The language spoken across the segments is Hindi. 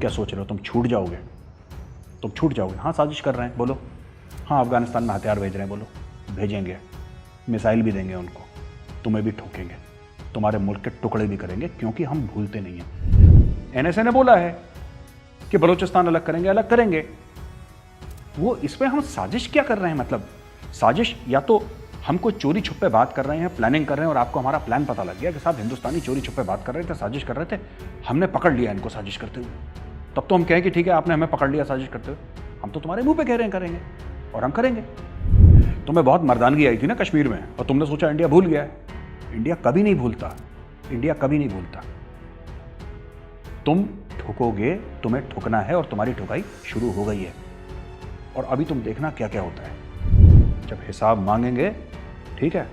क्या सोच रहे हो, तुम छूट जाओगे? तुम छूट जाओगे? हाँ, साजिश कर रहे हैं, बोलो। हाँ, अफगानिस्तान में हथियार भेज रहे हैं, बोलो। भेजेंगे, मिसाइल भी देंगे उनको, तुम्हें भी ठोकेंगे, तुम्हारे मुल्क के टुकड़े भी करेंगे, क्योंकि हम भूलते नहीं हैं। एनएसए ने बोला है कि बलूचिस्तान अलग करेंगे, अलग करेंगे। वो इसमें हम साजिश क्या कर रहे हैं? मतलब साजिश या तो हम कोई चोरी छुपे बात कर रहे हैं, प्लानिंग कर रहे हैं, और आपको हमारा प्लान पता लग गया कि साहब हिंदुस्तानी चोरी छुपे बात कर रहे थे, साजिश कर रहे थे, हमने पकड़ लिया इनको साजिश करते हुए, तब तो हम कहें कि ठीक है आपने हमें पकड़ लिया साजिश करते हुए। हम तो तुम्हारे मुंह पे कह रहे हैं करेंगे, और हम करेंगे। तुम्हें बहुत मर्दानगी आई थी ना कश्मीर में, और तुमने सोचा इंडिया भूल गया है। इंडिया कभी नहीं भूलता, इंडिया कभी नहीं भूलता। तुम ठुकोगे, तुम्हें ठुकना है, और तुम्हारी ठुकाई शुरू हो गई है। और अभी तुम देखना क्या क्या होता है। जब हिसाब मांगेंगे, ठीक है,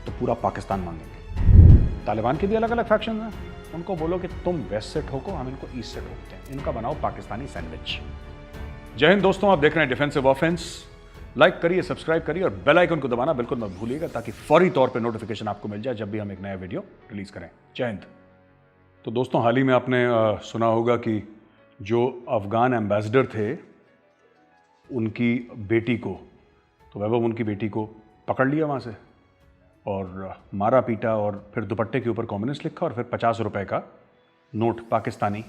तो पूरा पाकिस्तान मांगेंगे। तालिबान के भी अलग अलग फैक्शन हैं, उनको बोलो कि तुम वेस्ट से ठोको, हम इनको ईस्ट से ठोकते हैं, इनका बनाओ पाकिस्तानी सैंडविच। जय हिंद दोस्तों, आप देख रहे हैं डिफेंसिव ऑफेंस। लाइक करिए, सब्सक्राइब करिए, और बेल आइकन को दबाना बिल्कुल मत भूलिएगा, ताकि फौरी तौर पे नोटिफिकेशन आपको मिल जाए जब भी हम एक नया वीडियो रिलीज करें। जय हिंद। तो दोस्तों, हाल ही में आपने सुना होगा कि जो अफगान एम्बेसडर थे, उनकी बेटी को, तो वैभव उनकी बेटी को पकड़ लिया वहाँ से, और मारा पीटा, और फिर दुपट्टे के ऊपर कम्युनिस्ट लिखा, और फिर 50 रुपए का नोट, पाकिस्तानी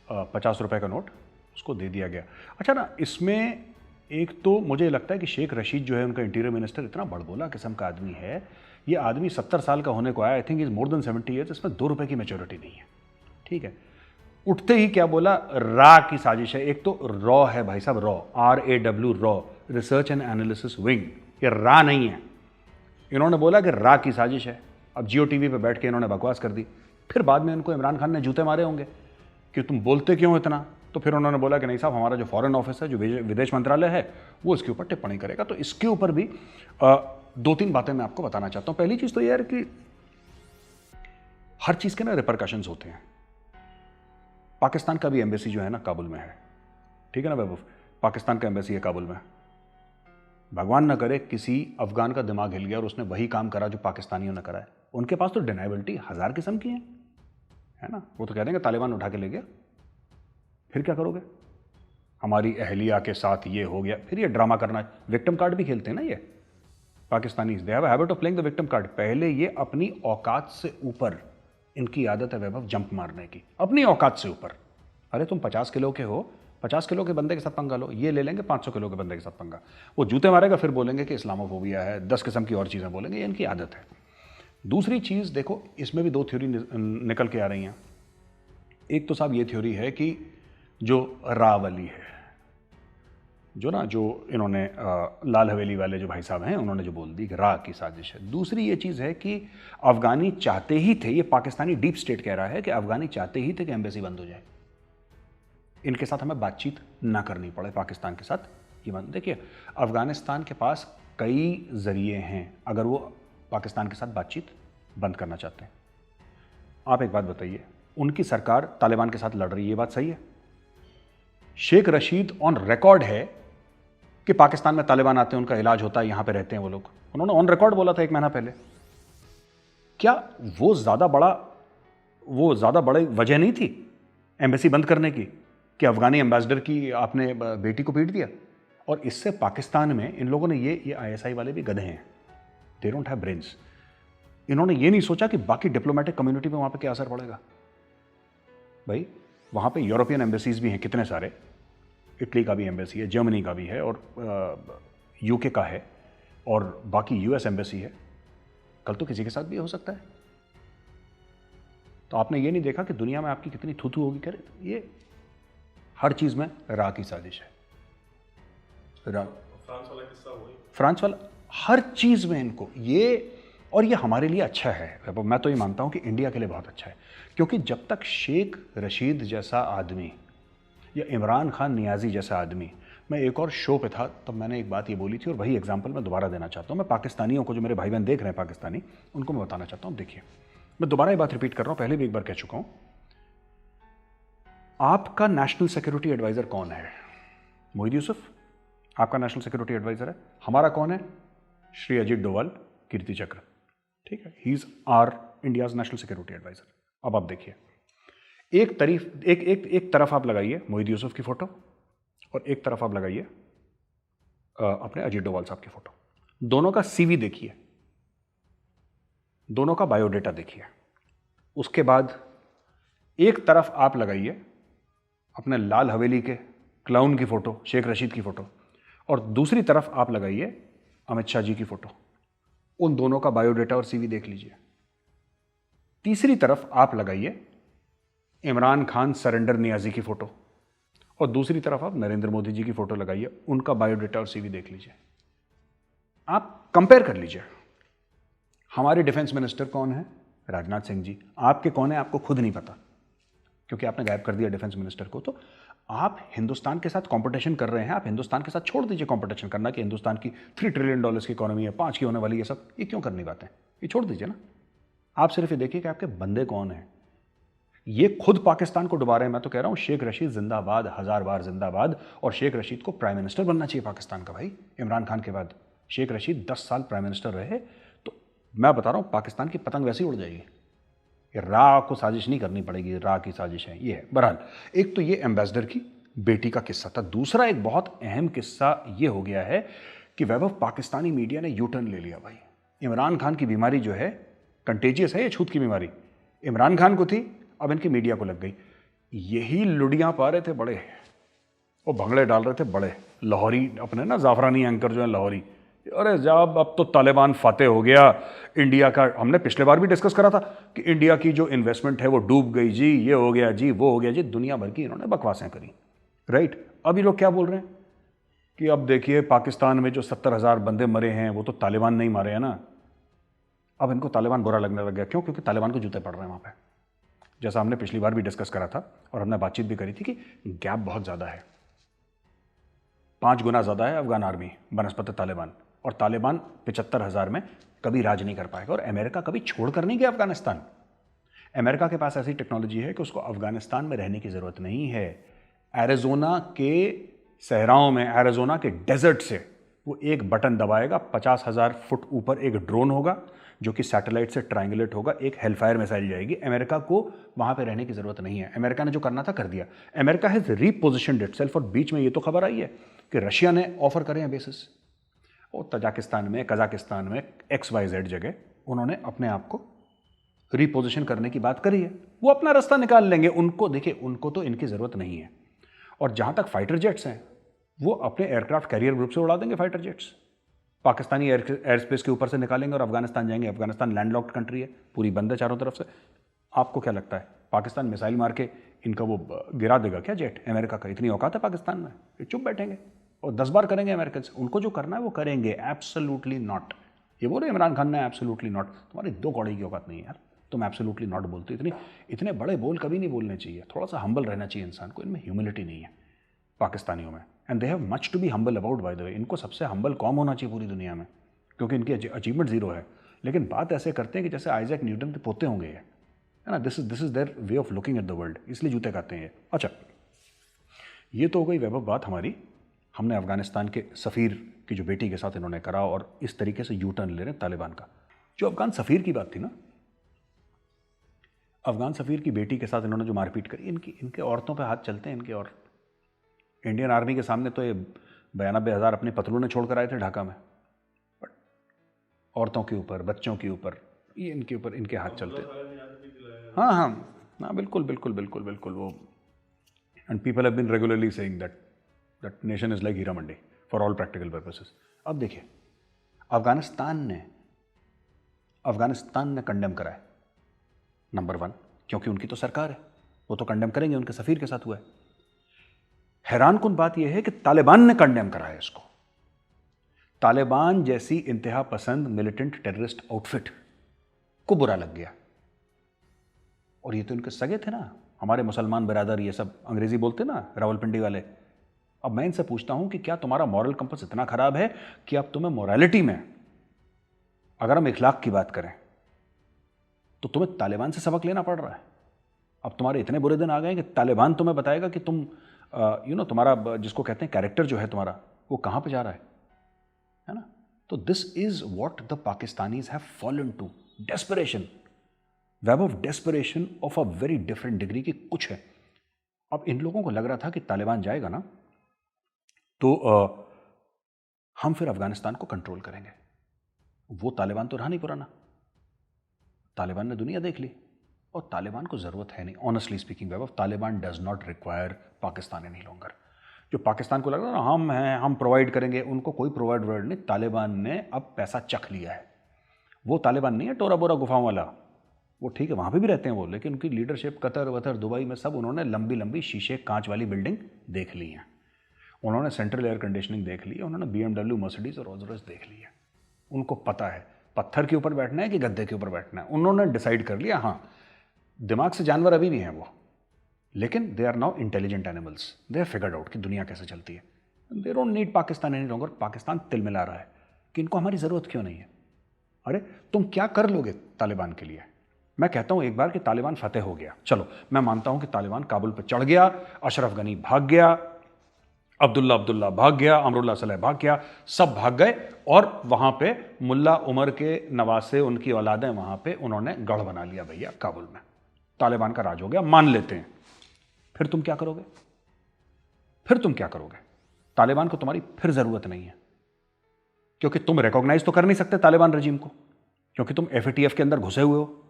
50 रुपए का नोट उसको दे दिया गया। अच्छा ना, इसमें एक तो मुझे लगता है कि शेख रशीद जो है उनका इंटीरियर मिनिस्टर, इतना बड़बोला किस्म का आदमी है। ये आदमी 70 साल का होने को आया, I think is more than 70 years. इसमें 2 रुपए की मेच्योरिटी नहीं है, ठीक है। उठते ही क्या बोला, रा की साजिश है। एक तो रॉ है भाई साहब, raw, RAW, raw, research and analysis wing. ये रा नहीं है। इन्होंने बोला कि रा की साजिश है। अब जियो टीवी पे बैठ के इन्होंने बकवास कर दी। फिर बाद में इनको इमरान खान ने जूते मारे होंगे कि तुम बोलते क्यों इतना। तो फिर उन्होंने बोला कि नहीं साहब, हमारा जो फॉरेन ऑफिस है, जो विदेश मंत्रालय है, वो इसके ऊपर टिप्पणी करेगा। तो इसके ऊपर भी 2-3 बातें मैं आपको बताना चाहता हूं। पहली चीज तो यह है कि हर चीज के ना रिपरकशंस होते हैं। पाकिस्तान का भी एम्बेसी जो है ना काबुल में है, ठीक है ना वैभव, पाकिस्तान का एम्बेसी है काबुल में। भगवान ना करे किसी अफगान का दिमाग हिल गया और उसने वही काम करा जो पाकिस्तानियों ने करा है। उनके पास तो डिनाइबिलिटी 1000 किस्म की है ना। वो तो कह देंगे तालिबान उठा के ले गया, फिर क्या करोगे, हमारी अहलिया के साथ ये हो गया, फिर ये ड्रामा करना। विक्टिम कार्ड भी खेलते हैं ना ये Pakistani, they have a habit of playing the victim card. पहले ये अपनी औकात से ऊपर, इनकी आदत है वैभव जंप मारने की, अपनी औकात से ऊपर। अरे तुम 50 किलो के हो, 50 किलो के बंदे के साथ पंगा लो, ये ले लेंगे 500 किलो के बंदे के साथ पंगा। वो जूते मारेगा, फिर बोलेंगे कि इस्लामोफोबिया है, 10 किस्म की और चीज़ें बोलेंगे, ये इनकी आदत है। दूसरी चीज़ देखो, इसमें भी 2 थ्योरी निकल के आ रही हैं। एक तो साहब ये थ्योरी है कि जो रावली है, जो इन्होंने लाल हवेली वाले जो भाई साहब हैं, उन्होंने जो बोल दी कि रा की साजिश है। दूसरी ये चीज़ है कि अफगानी चाहते ही थे, ये पाकिस्तानी डीप स्टेट कह रहा है कि अफगानी चाहते ही थे कि एम्बेसी बंद हो जाए, इनके साथ हमें बातचीत ना करनी पड़े, पाकिस्तान के साथ ये बंद। देखिए, अफगानिस्तान के पास कई जरिए हैं अगर वो पाकिस्तान के साथ बातचीत बंद करना चाहते हैं। आप एक बात बताइए, उनकी सरकार तालिबान के साथ लड़ रही है, ये बात सही है। शेख रशीद ऑन रिकॉर्ड है कि पाकिस्तान में तालिबान आते हैं, उनका इलाज होता है, यहां पे रहते हैं वो लोग। उन्होंने ऑन रिकॉर्ड बोला था 1 महीना पहले। क्या वो ज्यादा बड़ी वजह नहीं थी एम्बेसी बंद करने की कि अफगानी एम्बेसडर की आपने बेटी को पीट दिया? और इससे पाकिस्तान में इन लोगों ने ये ISI वाले भी गधे हैं, दे डोंट हैव ब्रेन्स। इन्होंने ये नहीं सोचा कि बाकी डिप्लोमेटिक कम्युनिटी पे वहां पे क्या असर पड़ेगा। भाई वहां पे यूरोपियन एम्बेसीज भी हैं कितने सारे, इटली का भी एम्बेसी है, जर्मनी का भी है, और UK का है, और बाकी US एम्बेसी है। कल तो किसी के साथ भी हो सकता है। तो आपने ये नहीं देखा कि दुनिया में आपकी कितनी थू होगी, करे ये हर चीज में रा की साजिश है। फ्रांस वाला हर चीज में इनको ये, और ये हमारे लिए अच्छा है। मैं तो ये मानता हूं कि इंडिया के लिए बहुत अच्छा है, क्योंकि जब तक शेख रशीद जैसा आदमी या इमरान खान नियाजी जैसा आदमी, मैं एक और शो पे था तब मैंने एक बात ये बोली थी, और वही एग्जांपल मैं दोबारा देना चाहता हूं। मैं पाकिस्तानियों को, जो मेरे भाई बहन देख रहे हैं पाकिस्तानी, उनको मैं बताना चाहता हूं। देखिए, मैं दोबारा ये बात रिपीट कर रहा हूं, पहले भी एक बार कह चुका हूं। आपका नेशनल सिक्योरिटी एडवाइजर कौन है? मोहित यूसुफ आपका नेशनल सिक्योरिटी एडवाइजर है। हमारा कौन है? श्री अजीत डोवाल, कीर्ति चक्र, ठीक है। He is our India's national security adviser. अब आप देखिए, एक तरफ आप लगाइए मोहित यूसुफ की फोटो और एक तरफ आप लगाइए अपने अजीत डोभाल साहब की फोटो। दोनों का सीवी देखिए, दोनों का बायोडेटा देखिए। उसके बाद एक तरफ आप लगाइए अपने लाल हवेली के क्लाउन की फोटो, शेख रशीद की फोटो, और दूसरी तरफ आप लगाइए अमित शाह जी की फोटो। उन दोनों का बायोडेटा और सीवी देख लीजिए। तीसरी तरफ आप लगाइए इमरान खान सरेंडर नियाजी की फोटो और दूसरी तरफ आप नरेंद्र मोदी जी की फोटो लगाइए, उनका बायोडेटा और सीवी देख लीजिए। आप कंपेयर कर लीजिए। हमारे डिफेंस मिनिस्टर कौन है? राजनाथ सिंह जी। आपके कौन है आपको खुद नहीं पता, क्योंकि आपने गायब कर दिया डिफेंस मिनिस्टर को। तो आप हिंदुस्तान के साथ कंपटीशन कर रहे हैं। आप हिंदुस्तान के साथ छोड़ दीजिए कंपटीशन करना कि हिंदुस्तान की $3 ट्रिलियन की इकोनॉमी है, 5 की होने वाली है, सब ये क्यों करनी बातें? ये छोड़ दीजिए ना। आप सिर्फ ये देखिए कि आपके बंदे कौन हैं। ये खुद पाकिस्तान को डुबा रहे हैं। मैं तो कह रहा हूं शेख रशीद जिंदाबाद, 1000 बार जिंदाबाद। और शेख रशीद को प्राइम मिनिस्टर बनना चाहिए पाकिस्तान का भाई। इमरान खान के बाद शेख रशीद 10 साल प्राइम मिनिस्टर रहे, तो मैं बता रहा हूं पाकिस्तान की पतंग वैसे ही उड़ जाएगी। रा को साजिश नहीं करनी पड़ेगी, रा की साजिश है ये है। बहरहाल, एक तो ये एम्बेसडर की बेटी का किस्सा था। दूसरा एक बहुत अहम किस्सा ये हो गया है कि वैभव पाकिस्तानी मीडिया ने यू टर्न ले लिया भाई। इमरान खान की बीमारी जो है कंटेजियस है, ये छूत की बीमारी इमरान खान को थी, अब इनकी मीडिया को लग गई। यही लुड़ियां पा रहे थे बड़े, वो भंगड़े डाल रहे थे बड़े लाहौरी, अपने ना जाफरानी एंकर जो है लाहौरी, अरे जब अब तो तालिबान फातेह हो गया इंडिया का। हमने पिछले बार भी डिस्कस करा था कि इंडिया की जो इन्वेस्टमेंट है वो डूब गई जी, ये हो गया जी, वो हो गया जी, दुनिया भर की इन्होंने बकवासें करी, राइट। अब ये लोग क्या बोल रहे हैं कि अब देखिए पाकिस्तान में जो 70,000 बंदे मरे हैं वो तो तालिबान नहीं मारे हैं ना। अब इनको तालिबान बुरा लगने लग गया। क्यों? क्योंकि तालिबान को जूते पड़ रहे हैं वहाँ पे, जैसा हमने पिछली बार भी डिस्कस करा था और हमने बातचीत भी करी थी कि गैप बहुत ज़्यादा है, 5 गुना ज़्यादा है अफगान आर्मी बनस्पत तालिबान। और तालिबान 75,000 में कभी राज नहीं कर पाएगा। और अमेरिका कभी छोड़ कर नहीं गया अफगानिस्तान। अमेरिका के पास ऐसी टेक्नोलॉजी है कि उसको अफगानिस्तान में रहने की ज़रूरत नहीं है। एरिजोना के सहराओं में, एरिजोना के डेजर्ट से वो एक बटन दबाएगा, 50,000 फुट ऊपर एक ड्रोन होगा जो कि सैटेलाइट से ट्रायंगुलेट होगा, एक हेलफायर मिसाइल जाएगी। अमेरिका को वहाँ पे रहने की ज़रूरत नहीं है। अमेरिका ने जो करना था कर दिया। America has repositioned itself. और बीच में ये तो खबर आई है कि रशिया ने ऑफर करे हैं बेसिस, और तजाकिस्तान में, कजाकिस्तान में, XYZ जगह उन्होंने अपने आप को रीपोजिशन करने की बात करी है। वो अपना रास्ता निकाल लेंगे। उनको देखिए, उनको तो इनकी ज़रूरत नहीं है। और जहाँ तक फाइटर जेट्स हैं, वो अपने एयरक्राफ्ट कैरियर ग्रुप से उड़ा देंगे fighter jets, Pakistani air space के ऊपर से निकालेंगे और अफगानिस्तान जाएंगे। अफगानिस्तान लैंडलॉक्ड कंट्री है, पूरी बंद है चारों तरफ से। आपको क्या लगता है पाकिस्तान मिसाइल मार के इनका वो गिरा देगा क्या जेट अमेरिका का? इतनी औकात है पाकिस्तान में? ये चुप बैठेंगे और 10 बार करेंगे अमेरिकन से। उनको जो करना है वो करेंगे। Absolutely not. ये बोले इमरान खान ने एब्सोल्युटली नॉट। तुम्हारी 2 कौड़ी की औकात नहीं है यार, तुम एब्सोल्युटली नॉट बोलते। इतने बड़े बोल कभी नहीं बोलने चाहिए। थोड़ा सा हम्बल रहना चाहिए इंसान को। इनमें ह्यूमिलिटी नहीं है पाकिस्तानियों में, and they have much to be humble about. By the way, इनको सबसे हम्बल कौम होना चाहिए पूरी दुनिया में, क्योंकि इनकी अचीवमेंट जीरो है। लेकिन बात ऐसे करते हैं कि जैसे आइजैक न्यूटन के पोते होंगे, है ना। This is their way of looking at the world, इसलिए जूते खाते हैं। अच्छा, ये तो हो गई वैभव बात हमारी। हमने अफगानिस्तान के सफ़ीर की जो बेटी के साथ इन्होंने करा और इस तरीके से यू टर्न ले रहे हैं तालिबान का। जो अफगान सफ़ीर की बात थी ना, अफगान सफ़ीर की बेटी के साथ इन्होंने जो मारपीट करी, इनके औरतों पे हाथ चलते हैं इनके। और इंडियन आर्मी के सामने तो ये 92,000 अपने पतलूने छोड़ कर आए थे ढाका में, बट औरतों के ऊपर, बच्चों के ऊपर, ये इनके ऊपर इनके हाथ चलते हैं। हाँ हाँ हाँ, बिल्कुल बिल्कुल बिल्कुल बिल्कुल। वो and people have been regularly saying that nation is like Heera Mandi for all practical purposes. अब देखिए, अफगानिस्तान ने कंडेम करा है, नंबर 1, क्योंकि उनकी तो सरकार है, वो तो कंडेम करेंगे, उनके सफ़ीर के साथ हुआ है। हैरानकुन बात यह है कि तालिबान ने कंडेम करा है इसको। तालिबान जैसी इंतहा पसंद मिलिटेंट टेररिस्ट आउटफिट को बुरा लग गया। और ये तो इनके सगे थे ना, हमारे मुसलमान बिरादर, ये सब अंग्रेजी बोलते ना, रावलपिंडी वाले। अब मैं इनसे पूछता हूं कि क्या तुम्हारा मॉरल कंपस इतना खराब है कि अब तुम्हें मोरालिटी में, अगर हम इखलाक की बात करें, तो तुम्हें तालिबान से सबक लेना पड़ रहा है? अब तुम्हारे इतने बुरे दिन आ गए कि तालिबान तुम्हें बताएगा कि तुम तुम्हारा जिसको कहते हैं कैरेक्टर जो है तुम्हारा, वो कहां पे जा रहा है ना। तो this is what the Pakistanis have fallen to, desperation. Vaibhav, desperation of a very different degree की कुछ है। अब इन लोगों को लग रहा था कि तालिबान जाएगा ना तो हम फिर अफगानिस्तान को कंट्रोल करेंगे। वो तालिबान तो रहा नहीं पुराना, तालिबान ने दुनिया देख ली और तालिबान को ज़रूरत है नहीं। Honestly speaking Vaibhav, Taliban does not require Pakistan any longer. जो पाकिस्तान को लग रहा है ना हम हैं, हम प्रोवाइड करेंगे, उनको कोई प्रोवाइड नहीं। तालिबान ने अब पैसा चख लिया है। वो तालिबान नहीं है टोरा बोरा गुफाओं वाला, वो ठीक है वहाँ पे भी रहते हैं वो, लेकिन उनकी लीडरशिप कतर वतर दुबई में सब उन्होंने लंबी लंबी शीशे कांच वाली बिल्डिंग देख ली हैं, उन्होंने सेंट्रल एयर कंडीशनिंग देख ली है, उन्होंने BMW मर्सिडीज और रोल्स रॉयस देख ली है। उनको पता है पत्थर के ऊपर बैठना है कि गद्दे के ऊपर बैठना है, उन्होंने डिसाइड कर लिया। हाँ, दिमाग से जानवर अभी भी हैं वो, लेकिन they are now intelligent animals, they have figured out कि दुनिया कैसे चलती है। They don't need Pakistan any longer. Pakistan तिल मिला रहा है कि इनको हमारी ज़रूरत क्यों नहीं है। अरे तुम क्या कर लोगे तालिबान के लिए? मैं कहता हूं एक बार कि तालिबान फतेह हो गया, चलो मैं मानता हूं कि तालिबान काबुल पर चढ़ गया, अशरफ गनी भाग गया, अब्दुल्ला भाग गया, अमरुल्ला सलेह भाग गया, सब भाग गए और वहां पे मुल्ला उमर के नवासे, उनकी औलादें वहां पे उन्होंने गढ़ बना लिया भैया काबुल में, तालिबान का राज हो गया, मान लेते हैं। फिर तुम क्या करोगे? फिर तुम क्या करोगे? तालिबान को तुम्हारी फिर जरूरत नहीं है, क्योंकि तुम रिकॉग्नाइज तो कर नहीं सकते तालिबान रजीम को, क्योंकि तुम FATF के अंदर घुसे हुए हो,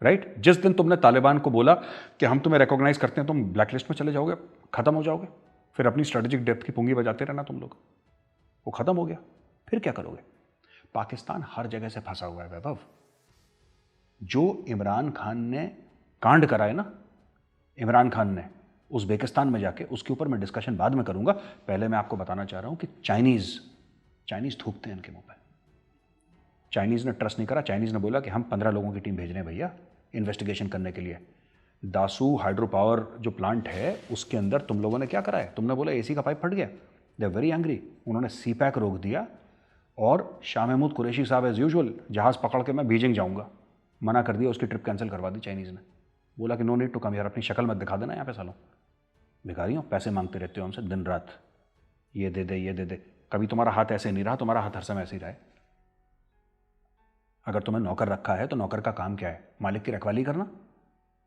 राइट? जिस दिन तुमने तालिबान को बोला कि हम तुम्हें रिकॉग्नाइज करते हैं, तुम ब्लैकलिस्ट में चले जाओगे, खत्म हो जाओगे, फिर अपनी स्ट्रेटेजिक डेप्थ की पुंगी बजाते रहना तुम लोग, वो खत्म हो गया। फिर क्या करोगे? पाकिस्तान हर जगह से फंसा हुआ है वैभव। जो इमरान खान ने कांड कराए ना, इमरान खान ने उज़्बेकिस्तान में जाके, उसके ऊपर मैं डिस्कशन बाद में करूंगा। पहले मैं आपको बताना चाह रहा हूं कि चाइनीज थूकते हैं इनके मुंह पे। चाइनीज ने ट्रस्ट नहीं करा, चाइनीज ने बोला कि हम 15 लोगों की टीम भेज रहे हैं भैया इन्वेस्टिगेशन करने के लिए। दासू हाइड्रो पावर जो प्लांट है उसके अंदर तुम लोगों ने क्या करा है? तुमने बोला AC का पाइप फट गया, दे आर वेरी एंग्री। उन्होंने CPAC रोक दिया और शाह महमूद कुरैशी साहब एज यूजुअल जहाज़ पकड़ के मैं बीजिंग जाऊंगा, मना कर दिया, उसकी ट्रिप कैंसिल करवा दी चाइनीज़ ने। बोला कि नो नीड टू कम यार, अपनी शक्ल मत दिखा देना यहाँ पे सालों, भिखारियों पैसे मांगते रहते हो हमसे दिन रात, ये दे दे ये दे दे। कभी तुम्हारा हाथ ऐसे नहीं रहा, तुम्हारा हाथ हर समय ऐसे ही रहा है। अगर तुम्हें नौकर रखा है तो नौकर का काम क्या है? मालिक की रखवाली करना।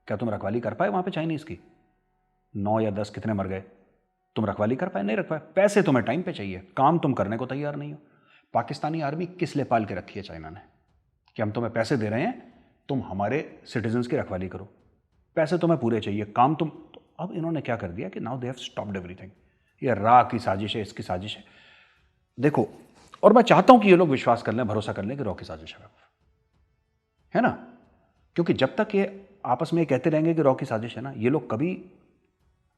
क्या तुम रखवाली कर पाए वहां पे चाइनीज की? 9 या 10 कितने मर गए? तुम रखवाली कर पाए? नहीं रख पाए। पैसे तुम्हें टाइम पे चाहिए, काम तुम करने को तैयार नहीं हो। पाकिस्तानी आर्मी किस लिए पाल के रखी है चाइना ने? कि हम तुम्हें पैसे दे रहे हैं, तुम हमारे सिटीजन्स की रखवाली करो, पैसे तुम्हें पूरे चाहिए, काम तुम। तो अब इन्होंने क्या कर दिया कि now they have stopped everything. ये रा की साजिश है, इसकी साजिश है। देखो, और मैं चाहता हूं कि ये लोग विश्वास कर लें, भरोसा कर लें कि रॉ की साजिश है ना, क्योंकि जब तक ये आपस में ये कहते रहेंगे कि रॉ की साजिश है ना, ये लोग कभी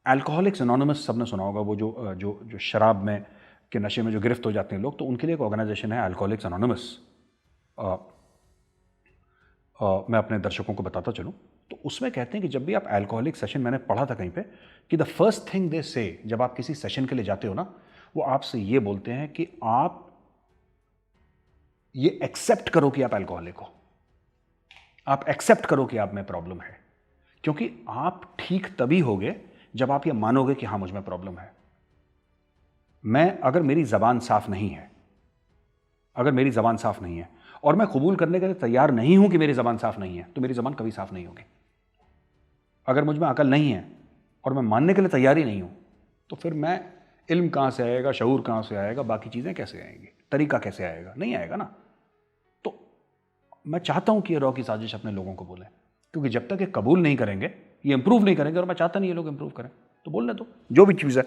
अल्कोहलिक्स एनोनिमस सबने सुना होगा, वो जो शराब में के नशे में जो गिरफ्त हो जाते हैं लोग, तो उनके लिए एक ऑर्गेनाइजेशन है अल्कोहलिक्स एनोनिमस। मैं अपने दर्शकों को बताता चलूं तो उसमें कहते हैं कि जब भी आप अल्कोहलिक सेशन, मैंने पढ़ा था कहीं पे कि द फर्स्ट थिंग दे से, जब आप किसी सेशन के लिए जाते हो ना, वो आपसे ये बोलते हैं कि आप ये एक्सेप्ट करो कि आप अल्कोहलिक हो, आप एक्सेप्ट करो कि आप में प्रॉब्लम है, क्योंकि आप ठीक तभी होगे जब आप ये मानोगे कि हाँ मुझ में प्रॉब्लम है। अगर मेरी जबान साफ नहीं है, अगर मेरी जबान साफ नहीं है और मैं कबूल करने के लिए तैयार नहीं हूं कि मेरी जबान साफ नहीं है, तो मेरी जबान कभी साफ नहीं होगी। अगर मुझ में अकल नहीं है और मैं मानने के लिए तैयार ही नहीं हूं, तो फिर मैं इल्म कहां से आएगा, शऊर कहां से आएगा, बाकी चीजें कैसे आएंगी, तरीका कैसे आएगा? नहीं आएगा ना। तो मैं चाहता हूं कि ये रॉ की साजिश अपने लोगों को बोले, क्योंकि जब तक ये कबूल नहीं करेंगे, ये इंप्रूव नहीं करेंगे, और मैं चाहता नहीं ये लोग इंप्रूव करें, तो बोलने दो जो भी चीज़ है।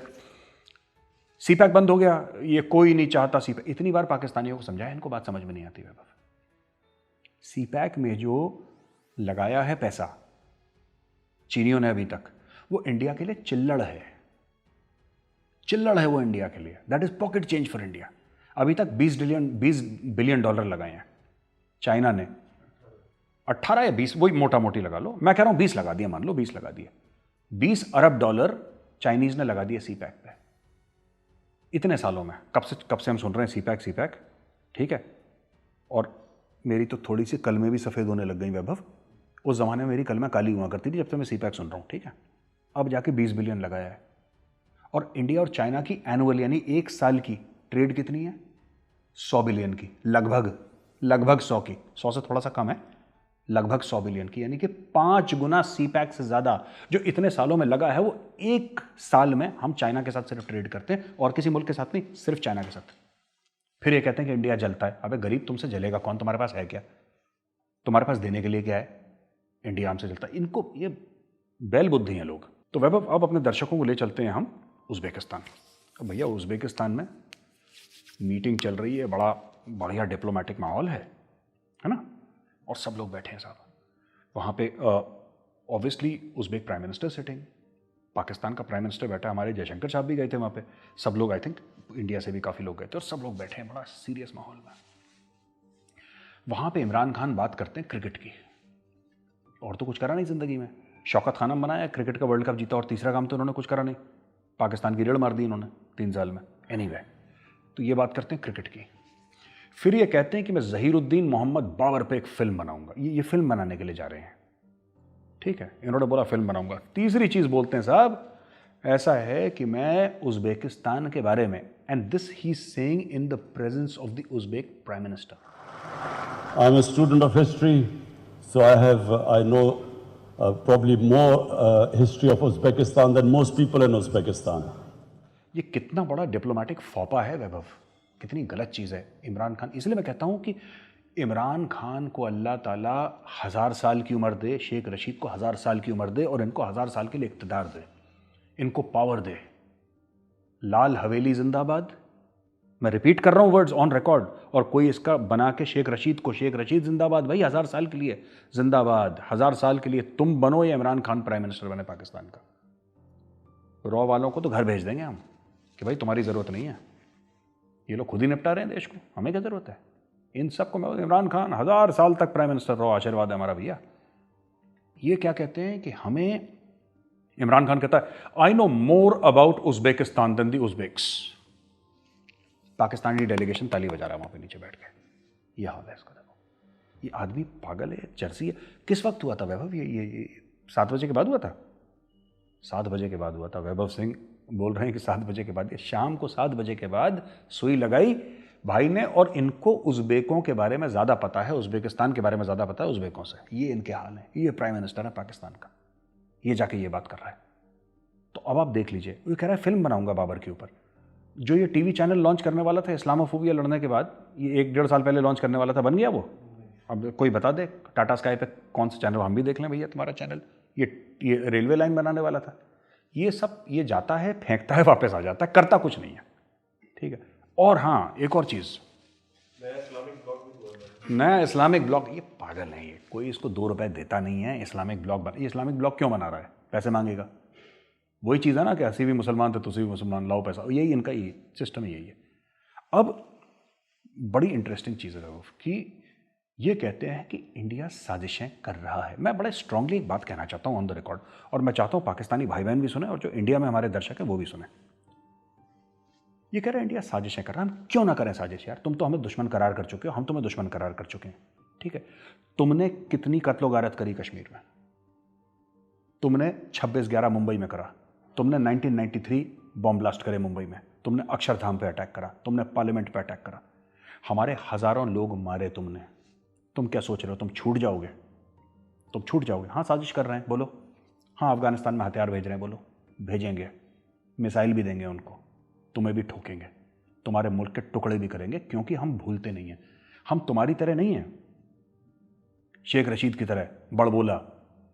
CPAC बंद हो गया, ये कोई नहीं चाहता CPAC। इतनी बार पाकिस्तानियों को समझाया, इनको बात समझ में नहीं आती। वैभव, CPAC में जो लगाया है पैसा चीनियों ने अभी तक, वो इंडिया के लिए चिल्लड़ है, चिल्लड़ है वो इंडिया के लिए। That is pocket change for India. अभी तक 20 बिलियन डॉलर लगाए हैं चाइना ने, 18 या 20, वही मोटा मोटी लगा लो, मैं कह रहा हूं 20 लगा दिया, मान लो 20 लगा दिए। 20 अरब डॉलर चाइनीज ने लगा दिए CPAC पे इतने सालों में। कब से हम सुन रहे हैं CPAC, ठीक है। और मेरी तो थोड़ी सी कलमें भी सफ़ेद होने लग गई वैभव। उस ज़माने में मेरी कलमें काली हुआ करती थी जब से मैं CPAC सुन रहा हूँ, ठीक है। अब जाके 20 बिलियन लगाया है। और इंडिया और चाइना की एनुअल यानी एक साल की ट्रेड कितनी है? 100 बिलियन की, लगभग 100 की, 100 से थोड़ा सा कम है, लगभग 100 बिलियन की, यानी कि 5 गुना सीपैक से ज़्यादा जो इतने सालों में लगा है, वो एक साल में हम चाइना के साथ सिर्फ ट्रेड करते हैं और किसी मुल्क के साथ नहीं, सिर्फ चाइना के साथ। फिर ये कहते हैं कि इंडिया जलता है। अबे गरीब, तुमसे जलेगा कौन? तुम्हारे पास है क्या? तुम्हारे पास देने के लिए क्या है? इंडिया हमसे जलता है। इनको ये बैल बुद्धि हैं लोग। तो वैभव, अब अपने दर्शकों को ले चलते हैं हम उज़्बेकिस्तान। अब भैया उज़्बेकिस्तान में मीटिंग चल रही है, बड़ा बढ़िया डिप्लोमेटिक माहौल है ना, और सब लोग बैठे हैं साहब वहाँ पे। Obviously Uzbek prime minister sitting, Pakistan का प्राइम मिनिस्टर बैठा, हमारे जयशंकर साहब भी गए थे वहाँ पे, सब लोग, आई थिंक इंडिया से भी काफ़ी लोग गए थे, और सब लोग बैठे हैं बड़ा सीरियस माहौल में। वहाँ पे इमरान खान बात करते हैं क्रिकेट की, और तो कुछ करा नहीं ज़िंदगी में। शौकत खानम बनाया, क्रिकेट का वर्ल्ड कप जीता, और तीसरा काम तो उन्होंने कुछ करा नहीं, पाकिस्तान की रेड़ मार दी इन्होंने 3 साल में। एनीवे, तो ये बात करते हैं क्रिकेट की। फिर ये कहते हैं कि मैं ज़हीरुद्दीन मोहम्मद बाबर पे एक फिल्म बनाऊंगा। ये फिल्म बनाने के लिए जा रहे हैं, ठीक है, इन्होंने बोला फिल्म बनाऊंगा। तीसरी चीज़ बोलते हैं साहब, ऐसा है कि मैं उज़्बेकिस्तान के बारे में, and this he saying in the presence of the Uzbek prime minister. I am a student of history, so I know probably more history of Uzbekistan than most people in Uzbekistan. ये कितना बड़ा डिप्लोमेटिक फौपा है वैभव, कितनी गलत चीज़ है इमरान खान। इसलिए मैं कहता हूँ कि इमरान खान को अल्लाह ताला 1000 साल की उम्र दे, शेख रशीद को 1000 साल की उम्र दे, और इनको 1000 साल के लिए इक़्तिदार दे, इनको पावर दे। लाल हवेली जिंदाबाद, मैं रिपीट कर रहा हूँ वर्ड्स ऑन रिकॉर्ड, और कोई इसका बना के शेख रशीद को, शेख रशीद जिंदाबाद भाई, 1000 साल के लिए जिंदाबाद, 1000 साल के लिए तुम बनो या इमरान खान प्राइम मिनिस्टर बने पाकिस्तान का। रॉ वालों को तो घर भेज देंगे हम कि भाई तुम्हारी ज़रूरत नहीं है, ये लोग खुद ही निपटा रहे हैं देश को, हमें क्या ज़रूरत है इन सब को। मैं इमरान खान 1000 साल तक प्राइम मिनिस्टर रहो, आशीर्वाद है हमारा भैया। ये क्या कहते हैं कि हमें, इमरान खान कहता है I know more about Uzbekistan than the Uzbeks. Pakistani delegation ताली बजा रहा है वहाँ पे नीचे बैठ के। यह हाल है इसका। देखो ये आदमी पागल है, चर्सी है। किस वक्त हुआ था वैभव? ये 7 बजे के बाद हुआ था। 7 बजे के बाद हुआ था। वैभव सिंह बोल रहे हैं कि 7 बजे के बाद, ये शाम को 7 बजे के बाद सुई लगाई भाई ने, और इनको उज़्बेकों के बारे में ज़्यादा पता है, उज़्बेकिस्तान के बारे में ज़्यादा पता है उज़्बेकों से। ये इनके हाल है। ये प्राइम मिनिस्टर है पाकिस्तान का, ये जाके ये बात कर रहा है। तो अब आप देख लीजिए, वो कह रहा है फिल्म बनाऊंगा बाबर के ऊपर। जो ये टीवी चैनल लॉन्च करने वाला था इस्लामोफोबिया लड़ने के बाद, ये 1-1.5 साल पहले लॉन्च करने वाला था, बन गया वो? अब कोई बता दे टाटा स्काई पे कौन सा चैनल, हम भी देख लें भैया तुम्हारा चैनल। ये रेलवे लाइन बनाने वाला था। ये सब ये जाता है, फेंकता है, वापस आ जाता है, करता कुछ नहीं है, ठीक है। और हाँ, एक और चीज़, नया इस्लामिक ब्लॉग, ये पागल है, ये कोई इसको 2 रुपए देता नहीं है। इस्लामिक ब्लॉग ये इस्लामिक ब्लॉग क्यों बना रहा है? पैसे मांगेगा। वही चीज़ है ना कि अस्सी भी मुसलमान थे, तुसी भी मुसलमान, लाओ पैसा। यही इनका ये सिस्टम यही है। अब बड़ी इंटरेस्टिंग चीज़ है कि ये कहते हैं कि इंडिया साजिशें कर रहा है। मैं बड़े स्ट्रांगली एक बात कहना चाहता हूँ ऑन द रिकॉर्ड, और मैं चाहता हूँ पाकिस्तानी भाई बहन भी सुने और जो इंडिया में हमारे दर्शक हैं वो भी सुने। ये कह रहे हैं इंडिया साजिशें कर रहा है। हम क्यों ना करें साजिश यार? तुम तो हमें दुश्मन करार कर चुके हो, हम तुम्हें दुश्मन करार कर चुके हैं, ठीक है। तुमने कितनी कत्लो गारत करी कश्मीर में? तुमने 26/11 मुंबई में करा, तुमने 1993 बॉम्ब ब्लास्ट करे मुंबई में, तुमने अक्षरधाम पे अटैक करा, तुमने पार्लियामेंट पे अटैक करा, हमारे हज़ारों लोग मारे तुमने। तुम क्या सोच रहे हो? तुम छूट जाओगे? तुम छूट जाओगे? हाँ, साजिश कर रहे हैं, बोलो। हाँ, अफगानिस्तान में हथियार भेज रहे हैं, बोलो। भेजेंगे, मिसाइल भी देंगे उनको, तुम्हें भी ठोकेंगे, तुम्हारे मुल्क के टुकड़े भी करेंगे, क्योंकि हम भूलते नहीं हैं। हम तुम्हारी तरह नहीं हैं, शेख रशीद की तरह बड़बोला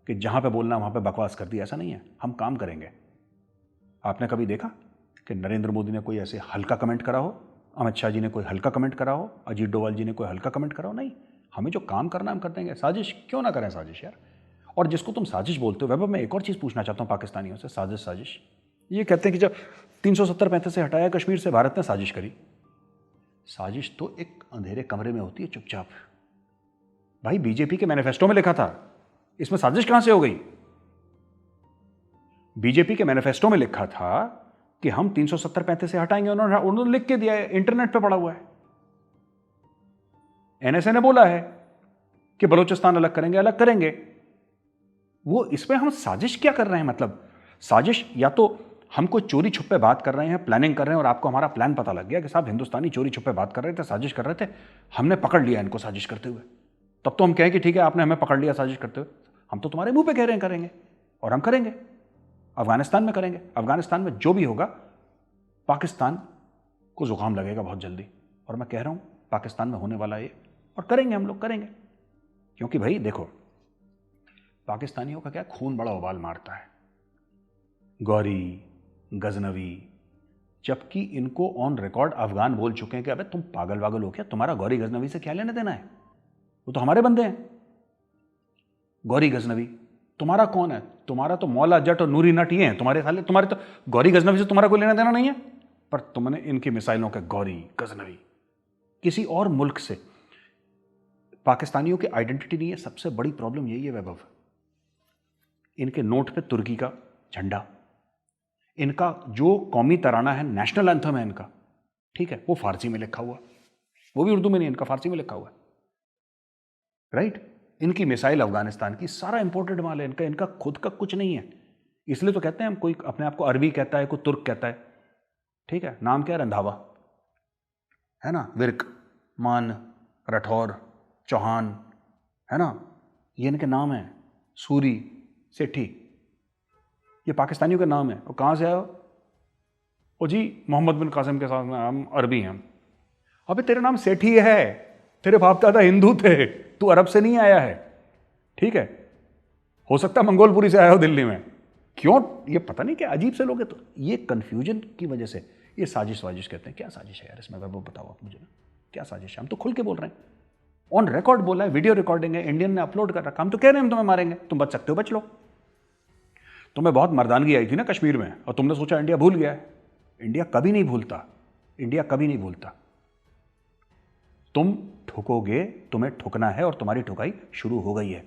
कि जहाँ पे बोलना वहाँ पे बकवास कर दी, ऐसा नहीं है। हम काम करेंगे। आपने कभी देखा कि नरेंद्र मोदी ने कोई ऐसे हल्का कमेंट करा हो, अमित शाह जी ने कोई हल्का कमेंट करा हो, अजीत डोभाल जी ने कोई हल्का कमेंट करा हो? नहीं, हमें जो काम करना हम कर देंगे। साजिश क्यों ना करें साजिश यार। और जिसको तुम साजिश बोलते हो, वैभव मैं एक और चीज़ पूछना चाहता हूँ पाकिस्तानियों से, साजिश। ये कहते हैं कि जब 370-35 से हटाया कश्मीर से, भारत ने साजिश करी। साजिश तो एक अंधेरे कमरे में होती है, चुपचाप। भाई बीजेपी के मैनिफेस्टो में लिखा था, इसमें साजिश कहां से हो गई? बीजेपी के मैनिफेस्टो में लिखा था कि हम 370-35 से हटाएंगे, उन्होंने लिख के दिया है, इंटरनेट पे पड़ा हुआ है। एनएसए ने बोला है कि बलूचिस्तान अलग करेंगे, अलग करेंगे। वो इसमें हम साजिश क्या कर रहे हैं? मतलब साजिश, या तो हम कोई चोरी छुपे बात कर रहे हैं, प्लानिंग कर रहे हैं, और आपको हमारा प्लान पता लग गया कि साहब हिंदुस्तानी चोरी छुपे बात कर रहे थे, साजिश कर रहे थे, हमने पकड़ लिया इनको साजिश करते हुए। तब तो हम कहें कि ठीक है आपने हमें पकड़ लिया साजिश करते हुए, हम तो तुम्हारे मुंह पे कह रहे हैं करेंगे, और हम करेंगे। अफगानिस्तान में करेंगे। अफगानिस्तान में जो भी होगा, पाकिस्तान को जुकाम लगेगा बहुत जल्दी, और मैं कह रहा हूं पाकिस्तान में होने वाला ये, और करेंगे, हम लोग करेंगे। क्योंकि भाई देखो, पाकिस्तानियों का क्या, खून बड़ा उबाल मारता है, गौरी, गजनवी, जबकि इनको ऑन रिकॉर्ड अफगान बोल चुके हैं कि अबे तुम पागल वागल हो क्या, तुम्हारा गौरी गजनवी से क्या लेना देना है, वो तो हमारे बंदे हैं। गौरी गजनवी तुम्हारा कौन है? तुम्हारा तो मौला जट और नूरी नट ये हैं तुम्हारे साले, तुम्हारे तो गौरी गजनवी से तुम्हारा कोई लेना देना नहीं है। पर तुमने इनकी मिसाइलों के गौरी गजनवी, किसी और मुल्क से पाकिस्तानियों की आइडेंटिटी नहीं है। सबसे बड़ी प्रॉब्लम यही है वैभव, इनके नोट पे तुर्की का झंडा, इनका जो कौमी तराना है, नेशनल एंथम है इनका, ठीक है, वो फारसी में लिखा हुआ, वो भी उर्दू में नहीं, इनका फारसी में लिखा हुआ है, राइट। इनकी मिसाइल अफगानिस्तान की, सारा इंपोर्टेड माल है इनका, इनका खुद का कुछ नहीं है। इसलिए तो कहते हैं हम, कोई अपने आप को अरबी कहता है, कोई तुर्क कहता है, ठीक है, नाम क्या है, रंधावा है ना, विर्क, मान, राठौर, चौहान, है ना, ये इनके नाम हैं, सूरी, सेठी, ये पाकिस्तानियों के नाम है। और कहाँ से आया ओ जी, मोहम्मद बिन कासिम के साथ हम अरबी हैं। अबे तेरा नाम सेठी है, तेरे बाप दादा हिंदू थे, तू अरब से नहीं आया है, ठीक है, हो सकता है मंगोलपुरी से आया हो दिल्ली में। क्यों, ये पता नहीं क्या अजीब से लोग हैं। तो ये कंफ्यूजन की वजह से ये साजिश वाजिश कहते हैं। क्या साजिश है यार इसमें, वो बताओ आप मुझे, क्या साजिश है? हम तो खुल के बोल रहे हैं, ऑन रिकॉर्ड बोला है, वीडियो रिकॉर्डिंग है, इंडियन ने अपलोड कर रखा, हम तो कह रहे हैं हम तुम्हें मारेंगे, तुम बच सकते हो बच लो। तुम्हें बहुत मर्दानगी आई थी ना कश्मीर में, और तुमने सोचा इंडिया भूल गया है। इंडिया कभी नहीं भूलता, इंडिया कभी नहीं भूलता। तुम ठुकोगे, तुम्हें ठुकना है, और तुम्हारी ठुकाई शुरू हो गई है।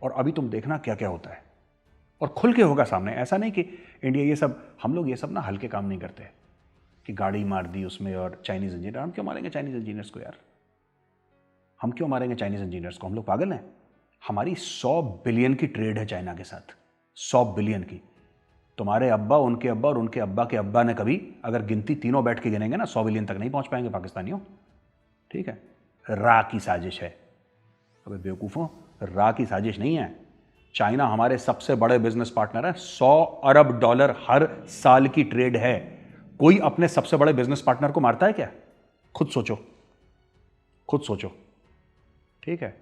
और अभी तुम देखना क्या क्या होता है, और खुल के होगा सामने। ऐसा नहीं कि इंडिया ये सब, हम लोग ये सब ना हल्के काम नहीं करते कि गाड़ी मार दी उसमें और चाइनीज इंजीनियर। हम क्यों मारेंगे चाइनीज इंजीनियर्स को यार, हम क्यों मारेंगे चाइनीज इंजीनियर्स को? हम लोग पागल हैं? हमारी 100 बिलियन की ट्रेड है चाइना के साथ, 100 बिलियन की। तुम्हारे अब्बा, उनके अब्बा और उनके अब्बा के अब्बा ने कभी, अगर गिनती तीनों बैठ के गिनेंगे ना, 100 बिलियन तक नहीं पहुंच पाएंगे पाकिस्तानियों, ठीक है। रा की साजिश है। अबे बेवकूफ़ों, रा की साजिश नहीं है। चाइना हमारे सबसे बड़े बिजनेस पार्टनर है, 100 अरब डॉलर हर साल की ट्रेड है। कोई अपने सबसे बड़े बिजनेस पार्टनर को मारता है क्या? खुद सोचो, खुद सोचो, ठीक है।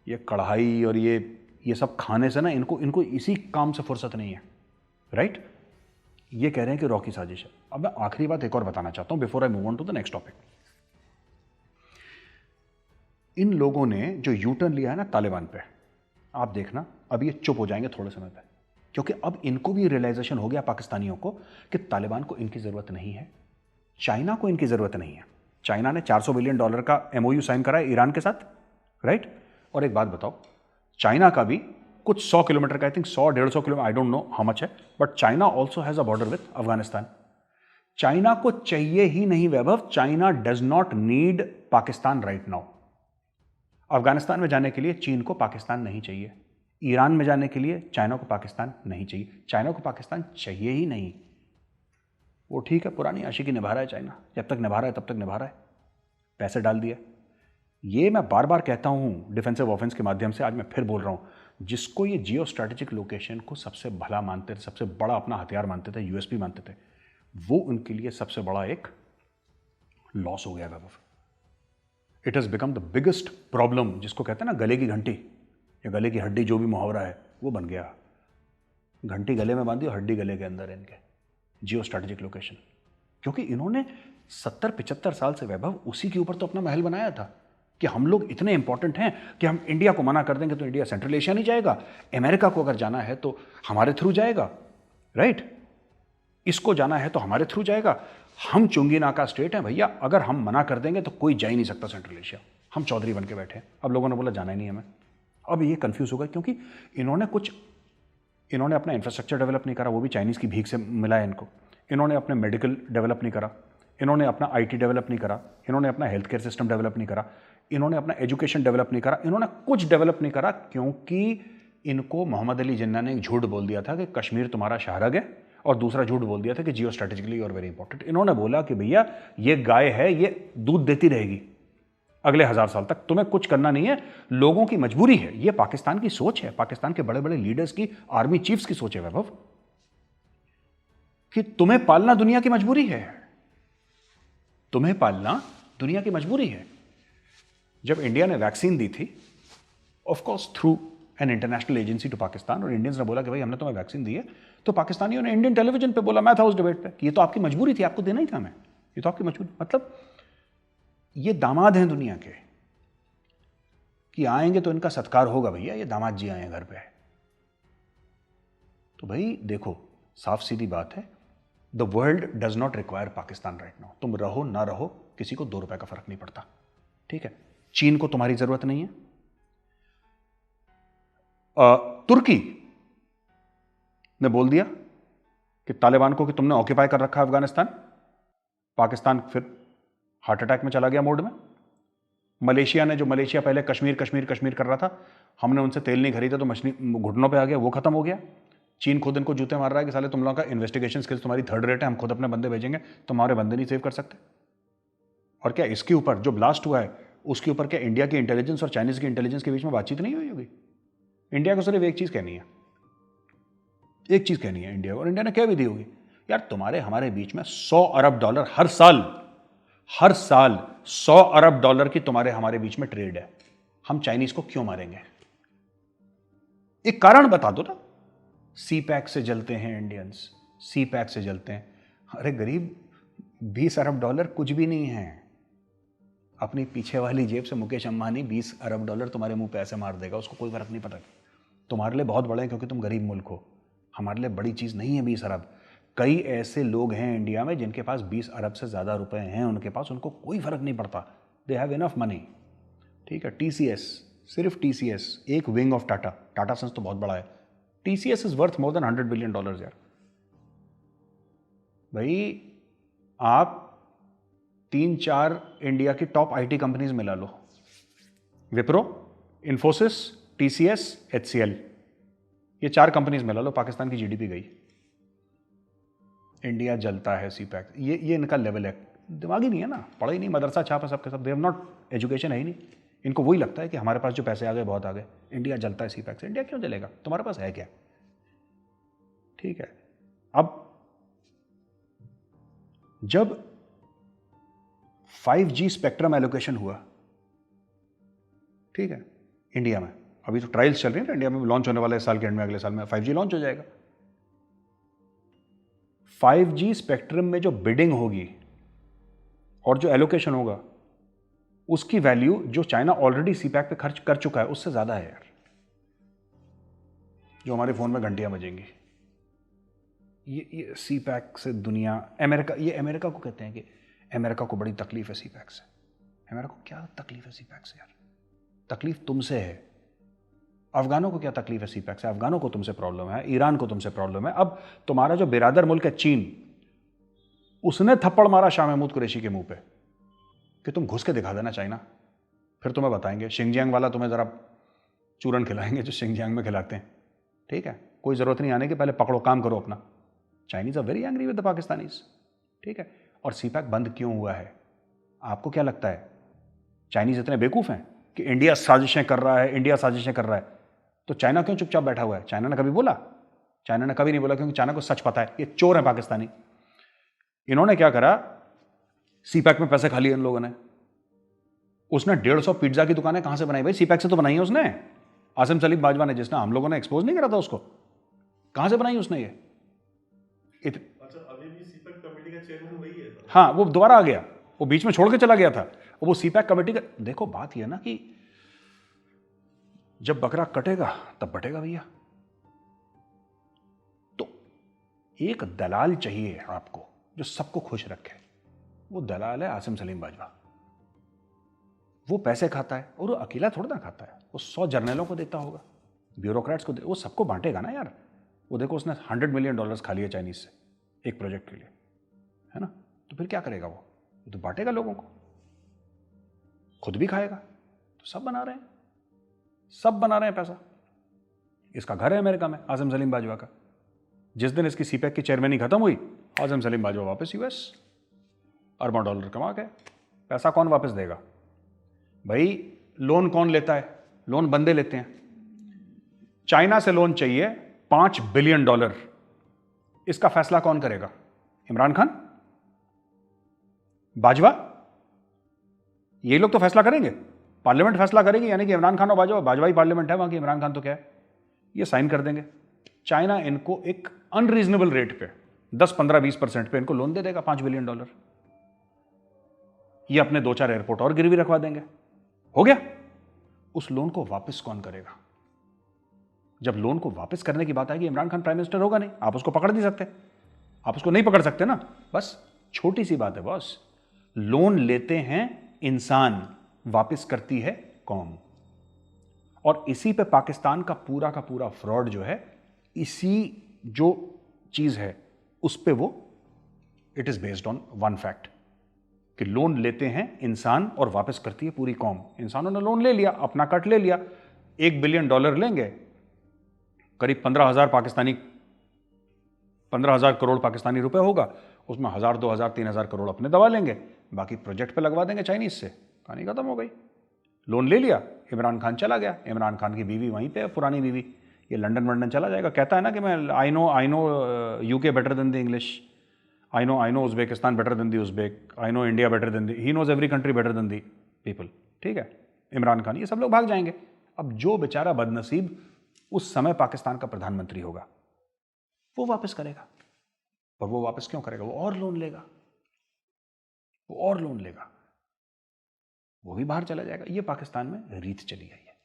ये कढ़ाई और ये सब खाने से ना, इनको इसी काम से फुर्सत नहीं है, राइट। ये कह रहे हैं कि रॉ की साजिश है। अब मैं आखिरी बात एक और बताना चाहता हूं before I move on to the next topic. इन लोगों ने जो यू टर्न लिया है ना तालिबान पे, आप देखना अब ये चुप हो जाएंगे थोड़े समय पे, क्योंकि अब इनको भी रियलाइजेशन हो गया पाकिस्तानियों को कि तालिबान को इनकी जरूरत नहीं है, चाइना को इनकी जरूरत नहीं है। चाइना ने $400 बिलियन का MOU साइन करा है ईरान के साथ, राइट। और एक बात बताओ, चाइना का भी कुछ 100 किलोमीटर का, I think 100-150 kilometre, I don't know how much है, but China also has a border with Afghanistan. China को चाहिए ही नहीं Vaibhav, China does not need Pakistan right now. Afghanistan में जाने के लिए चीन को पाकिस्तान नहीं चाहिए, ईरान में जाने के लिए चाइना को पाकिस्तान नहीं चाहिए, चाइना को पाकिस्तान चाहिए ही नहीं। वो ठीक है, पुरानी आशिकी निभा रहा है चाइना, जब तक निभा रहा है तब तक निभा रहा है, पैसे डाल दिए। ये मैं बार बार कहता हूँ डिफेंसिव ऑफेंस के माध्यम से, आज मैं फिर बोल रहा हूँ, जिसको ये जियो स्ट्रैटेजिक लोकेशन को सबसे भला मानते थे, सबसे बड़ा अपना हथियार मानते थे, यूएसपी मानते थे, वो उनके लिए सबसे बड़ा एक लॉस हो गया Vaibhav. It has become the biggest problem, जिसको कहते हैं ना गले की घंटी या गले की हड्डी, जो भी मुहावरा है वो बन गया। घंटी गले में बांधी और हड्डी गले के अंदर इनके, जियो स्ट्रैटेजिक लोकेशन। क्योंकि इन्होंने 70-75 साल से वैभव उसी के ऊपर तो अपना महल बनाया था कि हम लोग इतने इंपॉर्टेंट हैं कि हम इंडिया को मना कर देंगे तो इंडिया सेंट्रल एशिया नहीं जाएगा, अमेरिका को अगर जाना है तो हमारे थ्रू जाएगा, राइट, इसको जाना है तो हमारे थ्रू जाएगा। हम चुंगी नाका स्टेट हैं भैया, अगर हम मना कर देंगे तो कोई जा ही नहीं सकता सेंट्रल एशिया, हम चौधरी बन के बैठे हैं। अब लोगों ने बोला जाना ही नहीं हमें। अब ये कंफ्यूज हो गए क्योंकि इन्होंने अपना इंफ्रास्ट्रक्चर डेवलप नहीं करा, वो भी चाइनीज़ की भीख से मिला है इनको। इन्होंने अपने मेडिकल डेवलप नहीं करा, इन्होंने अपना IT डेवलप नहीं करा, इन्होंने अपना हेल्थ केयर सिस्टम डेवलप नहीं करा, इन्होंने अपना एजुकेशन डेवलप नहीं करा, इन्होंने कुछ डेवलप नहीं करा, क्योंकि इनको मोहम्मद अली जिन्ना ने एक झूठ बोल दिया था कि कश्मीर तुम्हारा शाहरग है, और दूसरा झूठ बोल दिया था कि जियो स्ट्रेटेजिकली और वेरी इंपॉर्टेंट। इन्होंने बोला कि भैया ये गाय है, ये दूध देती रहेगी, अगले 1000 साल तक तुम्हें कुछ करना नहीं है, लोगों की मजबूरी है। यह पाकिस्तान की सोच है, पाकिस्तान के बड़े बड़े लीडर्स की, आर्मी चीफ्स की सोच है वैभव, कि तुम्हें पालना दुनिया की मजबूरी है, तुम्हें पालना दुनिया की मजबूरी है। जब इंडिया ने वैक्सीन दी थी, of course through an international agency to Pakistan, और इंडियंस ने बोला कि भाई हमने तुम्हें वैक्सीन दी है, तो पाकिस्तानियों ने इंडियन टेलीविजन पे बोला, मैं था उस डिबेट पे, कि ये तो आपकी मजबूरी थी, आपको देना ही था हमें, ये तो आपकी मजबूरी। मतलब ये दामाद हैं दुनिया के, कि आएंगे तो इनका सत्कार होगा भैया, ये दामाद जी आए हैं घर पे। तो भाई देखो, साफ सीधी बात है, the world does not require Pakistan right now. तुम रहो ना रहो, किसी को 2 रुपए का फर्क नहीं पड़ता, ठीक है। चीन को तुम्हारी जरूरत नहीं है। तुर्की ने बोल दिया कि तालिबान को कि तुमने ऑक्यूपाई कर रखा है अफगानिस्तान, पाकिस्तान फिर हार्ट अटैक में चला गया मोड में। मलेशिया ने, जो मलेशिया पहले कश्मीर कश्मीर कश्मीर कर रहा था, हमने उनसे तेल नहीं खरीदा तो मछली घुटनों पे आ गया, वो खत्म हो गया। चीन खुद इनको जूते मार रहा है कि साले तुम लोगों का इन्वेस्टिगेशन स्किल्स तुम्हारी 3rd रेट है, हम खुद अपने बंदे भेजेंगे, तुम्हारे बंदे नहीं सेव कर सकते। और क्या इसके ऊपर जो ब्लास्ट हुआ है उसके ऊपर क्या इंडिया की इंटेलिजेंस और चाइनीज की इंटेलिजेंस के बीच में बातचीत नहीं हुई होगी? इंडिया को सिर्फ एक चीज कहनी है, एक चीज कहनी है इंडिया को, और इंडिया ने कह भी दी होगी, यार तुम्हारे हमारे बीच में $100 अरब हर साल 100 अरब डॉलर की तुम्हारे हमारे बीच में ट्रेड है, हम चाइनीज को क्यों मारेंगे? एक कारण बता दो ना। सी पैक से जलते हैं इंडियंस, सी पैक से जलते हैं। अरे गरीब, $20 अरब कुछ भी नहीं है। अपनी पीछे वाली जेब से मुकेश अंबानी $20 अरब तुम्हारे मुंह पे ऐसे मार देगा, उसको कोई फर्क नहीं पड़ता। तुम्हारे लिए बहुत बड़े हैं क्योंकि तुम गरीब मुल्क हो, हमारे लिए बड़ी चीज नहीं है 20 अरब। कई ऐसे लोग हैं इंडिया में जिनके पास 20 अरब से ज्यादा रुपए हैं, उनके पास, उनको कोई फर्क नहीं पड़ता, दे हैव इनफ मनी, ठीक है। टीसीएस, सिर्फ टीसीएस एक wing of Tata, Tata sons तो बहुत बड़ा है, TCS is worth more than $100 billion यार। भाई आप 3-4 इंडिया की टॉप आईटी कंपनीज मिला लो, विप्रो, इन्फोसिस, टीसीएस, HCL, ये 4 कंपनीज मिला लो, पाकिस्तान की जीडीपी गई। इंडिया जलता है सीपैक, ये इनका लेवल है। दिमागी नहीं है ना, पढ़ा ही नहीं, मदरसा छाप है सबके सब, दे हैव नॉट, एजुकेशन है ही नहीं। इनको वही लगता है कि हमारे पास जो पैसे आ गए बहुत आ गए, इंडिया जलता है सीपैक से। इंडिया क्यों जलेगा? तुम्हारे पास है क्या? ठीक है। अब जब 5G स्पेक्ट्रम एलोकेशन हुआ, ठीक है, इंडिया में अभी तो ट्रायल्स चल रही है ना, इंडिया में लॉन्च होने वाला है साल के एंड में, अगले साल में 5G लॉन्च हो जाएगा। 5G स्पेक्ट्रम में जो बिडिंग होगी और जो एलोकेशन होगा, उसकी वैल्यू जो चाइना ऑलरेडी सीपैक पे खर्च कर चुका है उससे ज्यादा है यार। जो हमारे फोन में घंटियां बजेंगी, ये सीपैक से दुनिया, अमेरिका, ये अमेरिका को कहते हैं कि अमेरिका को बड़ी तकलीफ है सीपैक से। अमेरिका को क्या तकलीफ है सीपैक से यार? तकलीफ तुमसे है। अफगानों को क्या तकलीफ है सीपैक से? अफगानों को तुमसे प्रॉब्लम है, ईरान को तुमसे प्रॉब्लम है। अब तुम्हारा जो बिरादर मुल्क है चीन, उसने थप्पड़ मारा शाह महमूद कुरैशी के मुंह पे कि तुम घुस के दिखा देना चाइना, फिर तुम्हें बताएंगे। शिंगजियांग वाला तुम्हें जरा चूरन खिलाएंगे जो शिंगजियांग में खिलाते हैं, ठीक है। कोई जरूरत नहीं आने की, पहले पकड़ो, काम करो अपना। Chinese are very angry with the Pakistanis, ठीक है। और सीपैक बंद क्यों हुआ है? आपको क्या लगता है चाइनीज इतने बेवकूफ हैं कि इंडिया साजिशें कर रहा है, इंडिया साजिशें कर रहा है? तो चाइना क्यों चुपचाप बैठा हुआ है? चाइना ने कभी बोला? चाइना ने कभी नहीं बोला, क्योंकि चाइना को सच पता है, ये चोर है पाकिस्तानी। इन्होंने क्या करा, सीपैक में पैसे खा लिए इन लोगों ने। उसने 150 पिज्जा की दुकानें कहां से बनाई भाई? सीपैक से तो बनाई है उसने। आसिम सलीम बाजवा ने, जिसने हम लोगों ने एक्सपोज नहीं करा था उसको, कहां से बनाई उसने ये? अच्छा, अभी भी सीपैक कमेटी का चेयरमैन वही है? हाँ, वो दोबारा आ गया, वो बीच में छोड़ के चला गया था। वो सीपैक कमेटी का, देखो बात यह ना कि जब बकरा कटेगा तब बटेगा भैया। तो एक दलाल चाहिए आपको जो सबको खुश रखे। वो दलाल है आसिम सलीम बाजवा। वो पैसे खाता है, और वो अकेला थोड़ा ना खाता है, वो 100 जर्नलों को देता होगा, ब्यूरोक्रेट्स को वो सबको बांटेगा ना यार। वो देखो उसने $100 मिलियन खा लिया चाइनीज से एक प्रोजेक्ट के लिए, है ना। तो फिर क्या करेगा वो तो बांटेगा लोगों को, खुद भी खाएगा। तो सब बना रहे हैं, सब बना रहे हैं पैसा। इसका घर है अमेरिका में, आसिम सलीम बाजवा का। जिस दिन इसकी सीपैक की चेयरमैनी खत्म हुई, आसिम सलीम बाजवा वापस US, $अरबों कमा गए। पैसा कौन वापस देगा? भाई लोन कौन लेता है? लोन बंदे लेते हैं। चाइना से लोन चाहिए $5 बिलियन। इसका फैसला कौन करेगा? इमरान खान? बाजवा? ये लोग तो फैसला करेंगे, पार्लियामेंट फैसला करेगी, यानी कि इमरान खान और बाजवा, बाजवा ही पार्लियामेंट है वहां की, इमरान खान तो क्या है, ये साइन कर देंगे। चाइना इनको एक अनरीजनेबल रेट पे 10, 15, 20% पे इनको लोन दे देगा $5 बिलियन। ये अपने 2-4 एयरपोर्ट और गिरवी रखवा देंगे, हो गया। उस लोन को वापस कौन करेगा? जब लोन को वापस करने की बात आएगी, इमरान खान प्राइम मिनिस्टर होगा नहीं, आप उसको पकड़ नहीं सकते, आप उसको नहीं पकड़ सकते ना। बस छोटी सी बात है बॉस, लोन लेते हैं इंसान, वापस करती है कौम। और इसी पे पाकिस्तान का पूरा फ्रॉड जो है, इसी जो चीज है उस पे वो it is based on one fact कि लोन लेते हैं इंसान और वापस करती है पूरी कौम। इंसानों ने लोन ले लिया, अपना कट ले लिया, $1 बिलियन लेंगे, करीब 15,000 करोड़ पाकिस्तानी रुपए होगा, उसमें 1,000, 2,000, 3,000 करोड़ अपने दबा लेंगे, बाकी प्रोजेक्ट पे लगवा देंगे चाइनीज से, कहानी खत्म हो गई। लोन ले लिया, इमरान खान चला गया, इमरान खान की बीवी वहीं पे है, पुरानी बीवी, ये लंदन वंडन चला जाएगा, कहता है ना कि मैं I know UK better than the English, I know Uzbekistan better than the Uzbek, I know India better than the, he knows every country better than the people. ठीक है, इमरान खान, ये सब लोग भाग जाएंगे। अब जो बेचारा बदनसीब उस समय पाकिस्तान का प्रधानमंत्री होगा, वो वापस करेगा। और वो वापस क्यों करेगा? वो और लोन लेगा, वो और लोन लेगा, वो भी बाहर चला जाएगा। ये पाकिस्तान में रीत चली आई है।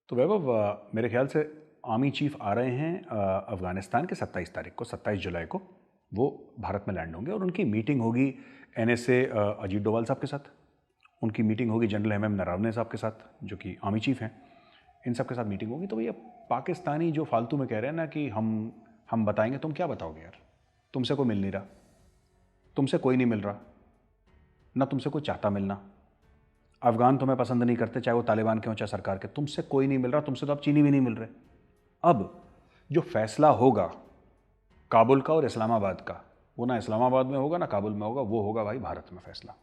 तो वैभव, मेरे ख्याल से आर्मी चीफ आ रहे हैं अफगानिस्तान के 27 तारीख को, 27 जुलाई को वो भारत में लैंड होंगे, और उनकी मीटिंग होगी NSA अजीत डोभाल साहब के साथ, उनकी मीटिंग होगी जनरल MM नरवणे साहब के साथ जो कि आर्मी चीफ हैं, इन सब के साथ मीटिंग होगी। तो भैया पाकिस्तानी जो फालतू में कह रहे हैं ना कि हम बताएंगे, तुम क्या बताओगे यार? तुमसे कोई मिल नहीं रहा, तुमसे कोई नहीं मिल रहा, ना तुमसे कोई चाहता मिलना। अफगान तुम्हें पसंद नहीं करते, चाहे वो तालिबान के हों चाहे सरकार के, तुमसे कोई नहीं मिल रहा, तुमसे तो अब चीनी भी नहीं मिल रहे। अब जो फैसला होगा काबुल का और इस्लामाबाद का, वो ना इस्लामाबाद में होगा ना काबुल में होगा, वो होगा भाई भारत में फैसला।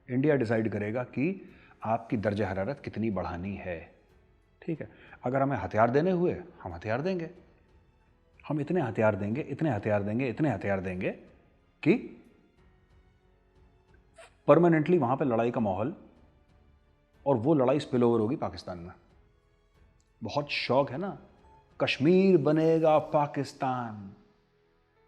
इंडिया डिसाइड करेगा कि आपकी दर्ज हरारत कितनी बढ़ानी है। ठीक है, अगर हमें हथियार देने हुए, हम हथियार देंगे, हम इतने हथियार देंगे, इतने हथियार देंगे, इतने हथियार देंगे कि परमानेंटली वहां पे लड़ाई का माहौल, और वो लड़ाई स्पिल ओवर होगी पाकिस्तान में। बहुत शौक है ना, कश्मीर बनेगा पाकिस्तान,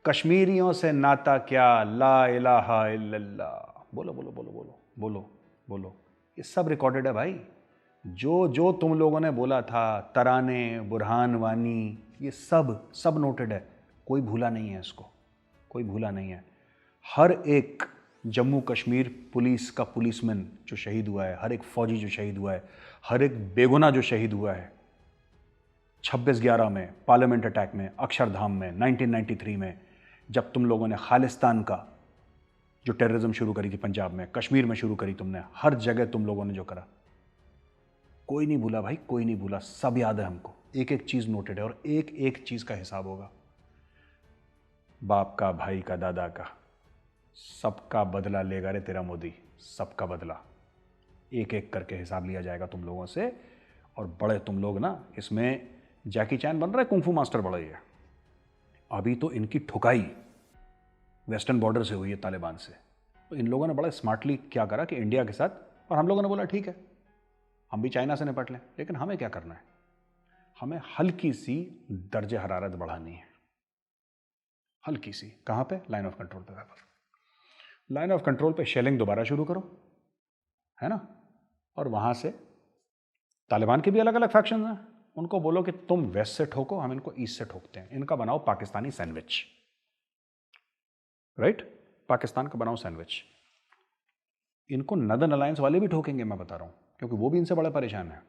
कश्मीरियों से नाता क्या, ला इलाहा इल्लल्लाह, बोलो बोलो बोलो बोलो बोलो बोलो, ये सब रिकॉर्डेड है भाई। जो तुम लोगों ने बोला था, तराने, बुरहान वानी, ये सब नोटेड है, कोई भूला नहीं है इसको, कोई भूला नहीं है। हर एक जम्मू कश्मीर पुलिस का पुलिसमैन जो शहीद हुआ है, हर एक फौजी जो शहीद हुआ है, हर एक बेगुनाह जो शहीद हुआ है 26/11 में, पार्लियामेंट अटैक में, अक्षरधाम में, 1993 में, जब तुम लोगों ने खालिस्तान का जो टेररिज्म शुरू करी थी पंजाब में, कश्मीर में शुरू करी तुमने, हर जगह तुम लोगों ने जो करा, कोई नहीं भूला भाई, कोई नहीं भूला, सब याद है हमको, एक एक चीज नोटेड है, और एक एक चीज का हिसाब होगा। बाप का, भाई का, दादा का, सबका बदला लेगा रे तेरा मोदी, सबका बदला, एक एक करके हिसाब लिया जाएगा तुम लोगों से। और बड़े तुम लोग ना, इसमें जैकी चैन बन रहा है कुंफू मास्टर, बड़ा ही है। अभी तो इनकी ठुकाई वेस्टर्न बॉर्डर से हुई है तालिबान से, तो इन लोगों ने बड़ा स्मार्टली क्या करा कि इंडिया के साथ, और हम लोगों ने बोला ठीक है हम भी चाइना से निपट लें, लेकिन हमें क्या करना है, हमें हल्की सी दर्जे हरारत बढ़ानी है, हल्की सी। कहां पे? लाइन ऑफ कंट्रोल पे। लाइन ऑफ कंट्रोल पे शेलिंग दोबारा शुरू करो, है ना, और वहां से तालिबान के भी अलग अलग फैक्शन हैं, उनको बोलो कि तुम वेस्ट से ठोको, हम इनको ईस्ट से ठोकते हैं, इनका बनाओ पाकिस्तानी सैंडविच, राइट, पाकिस्तान का बनाओ सैंडविच। इनको नदन अलायंस वाले भी ठोकेंगे, मैं बता रहा हूं, क्योंकि वो भी इनसे बड़े परेशान हैं।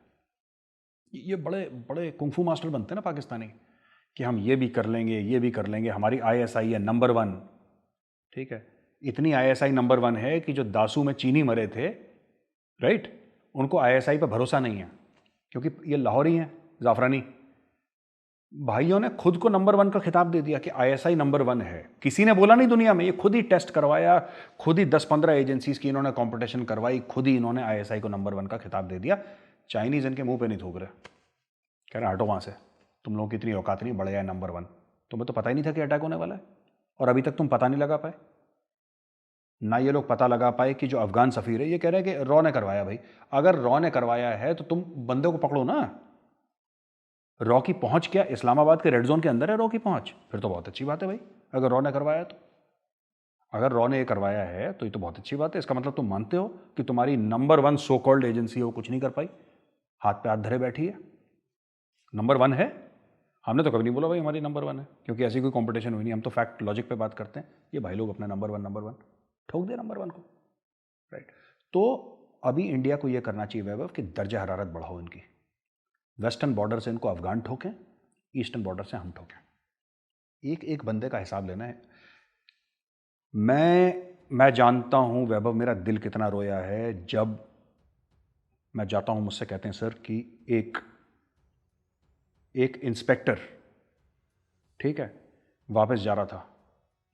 ये बड़े बड़े कुंफू मास्टर बनते हैं ना पाकिस्तानी, कि हम ये भी कर लेंगे, ये भी कर लेंगे, हमारी ISI है नंबर 1। ठीक है, इतनी ISI नंबर 1 है कि जो दासू में चीनी मरे थे, राइट, उनको ISI पर भरोसा नहीं है, क्योंकि ये लाहौरी हैं, जाफरानी, भाइयों ने खुद को नंबर 1 का खिताब दे दिया कि आईएसआई नंबर 1 है। किसी ने बोला नहीं दुनिया में, ये खुद ही टेस्ट करवाया, खुद ही 10-15 एजेंसीज की इन्होंने कंपटीशन करवाई, खुद ही इन्होंने आईएसआई को नंबर 1 का खिताब दे दिया। चाइनीज इनके मुंह पे नहीं थूक रहे, कह रहे हटो वहां से, तुम लोगों की इतनी औकात नहीं, बढ़ जाए नंबर 1। तुम्हें तो पता ही नहीं था कि अटैक होने वाला है, और अभी तक तुम पता नहीं लगा पाए। ना ये लोग पता लगा पाए कि जो अफगान सफीर है ये कह रहे हैं कि रॉ ने करवाया। भाई अगर रॉ ने करवाया है तो तुम बंदे को पकड़ो ना। रॉ की पहुंच क्या इस्लामाबाद के रेड जोन के अंदर है रॉ की पहुंच? फिर तो बहुत अच्छी बात है भाई, अगर रॉ ने करवाया तो। अगर रॉ ने ये करवाया है तो ये तो बहुत अच्छी बात है। इसका मतलब तुम मानते हो कि तुम्हारी नंबर 1 सो कॉल्ड एजेंसी है वो कुछ नहीं कर पाई, हाथ पे हाथ धरे बैठी है। नंबर 1 है, हमने तो कभी नहीं बोला भाई हमारी नंबर 1 है, क्योंकि ऐसी कोई कंपटीशन हुई नहीं। हम तो फैक्ट लॉजिक पे बात करते हैं। ये भाई लोग अपने नंबर 1 ठोक दे नंबर 1 को, राइट। तो अभी इंडिया को ये करना चाहिए वैभव कि दर्जा हरारत बढ़ाओ इनकी। वेस्टर्न बॉर्डर से इनको अफगान ठोकें, ईस्टर्न बॉर्डर से हम ठोकें। एक एक बंदे का हिसाब लेना है। मैं जानता हूं वैभव मेरा दिल कितना रोया है जब मैं जाता हूं, मुझसे कहते हैं सर कि एक इंस्पेक्टर, ठीक है, वापस जा रहा था,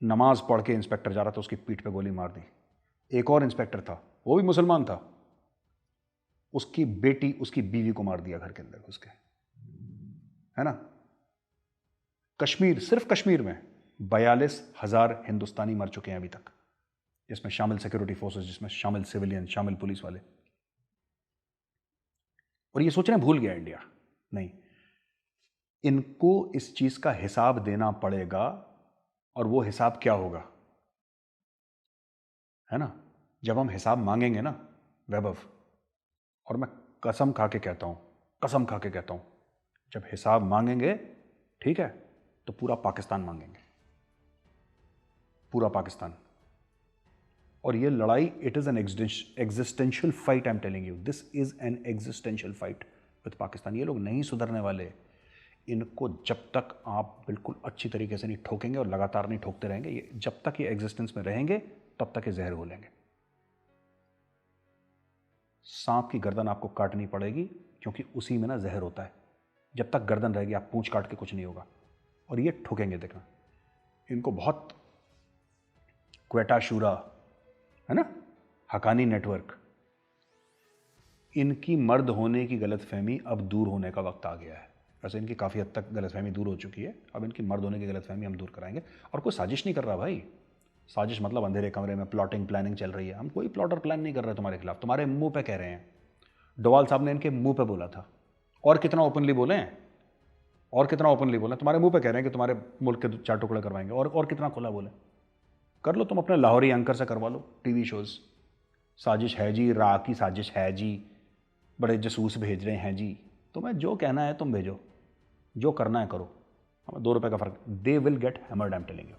नमाज पढ़ के इंस्पेक्टर जा रहा था, उसकी पीठ पे गोली मार दी। एक और इंस्पेक्टर था, वो भी मुसलमान था, उसकी बेटी उसकी बीवी को मार दिया घर के अंदर घुस के, है ना। कश्मीर, सिर्फ कश्मीर में 42,000 हिंदुस्तानी मर चुके हैं अभी तक, जिसमें शामिल सिक्योरिटी फोर्सेस, जिसमें शामिल सिविलियन, शामिल पुलिस वाले। और ये सोच रहे हैं भूल गया इंडिया, नहीं, इनको इस चीज का हिसाब देना पड़ेगा। और वो हिसाब क्या होगा, है ना, जब हम हिसाब मांगेंगे ना वैभव, और मैं कसम खा के कहता हूं, कसम खा के कहता हूं, जब हिसाब मांगेंगे, ठीक है, तो पूरा पाकिस्तान मांगेंगे, पूरा पाकिस्तान। और ये लड़ाई, it is an existential fight, I am telling you, this is an existential fight with Pakistan. ये लोग नहीं सुधरने वाले। इनको जब तक आप बिल्कुल अच्छी तरीके से नहीं ठोकेंगे और लगातार नहीं ठोकते रहेंगे, ये जब तक ये एग्जिस्टेंस में रहेंगे तब तक ये जहर घोलेंगे। सांप की गर्दन आपको काटनी पड़ेगी, क्योंकि उसी में ना जहर होता है। जब तक गर्दन रहेगी, आप पूंछ काट के कुछ नहीं होगा। और ये ठोकेंगे, देखना। इनको बहुत क्वेटा शूरा, है ना, हकानी नेटवर्क, इनकी मर्द होने की गलतफहमी अब दूर होने का वक्त आ गया है। वैसे इनकी काफ़ी हद तक गलतफहमी दूर हो चुकी है, अब इनकी मर्द होने की गलतफहमी हम दूर कराएंगे। और कोई साजिश नहीं कर रहा भाई, साजिश मतलब अंधेरे कमरे में प्लॉटिंग प्लानिंग चल रही है। हम कोई प्लॉट और प्लान नहीं कर रहे तुम्हारे खिलाफ, तुम्हारे मुंह पे कह रहे हैं। डोवाल साहब ने इनके मुंह पे बोला था, और कितना ओपनली बोले हैं, और कितना ओपनली बोले, तुम्हारे मुंह पे कह रहे हैं कि तुम्हारे मुल्क के 4 टुकड़े करवाएंगे, और कितना खुला बोले। कर लो तुम अपने लाहौरी एंकर से करवा लो टीवी शोज़। साजिश है जी, रा की साजिश है जी, बड़े जसूस भेज रहे हैं जी। तुम्हें जो कहना है तुम भेजो, जो करना है करो, हमें 2 रुपए का फर्क। They will get hammered, I am telling you.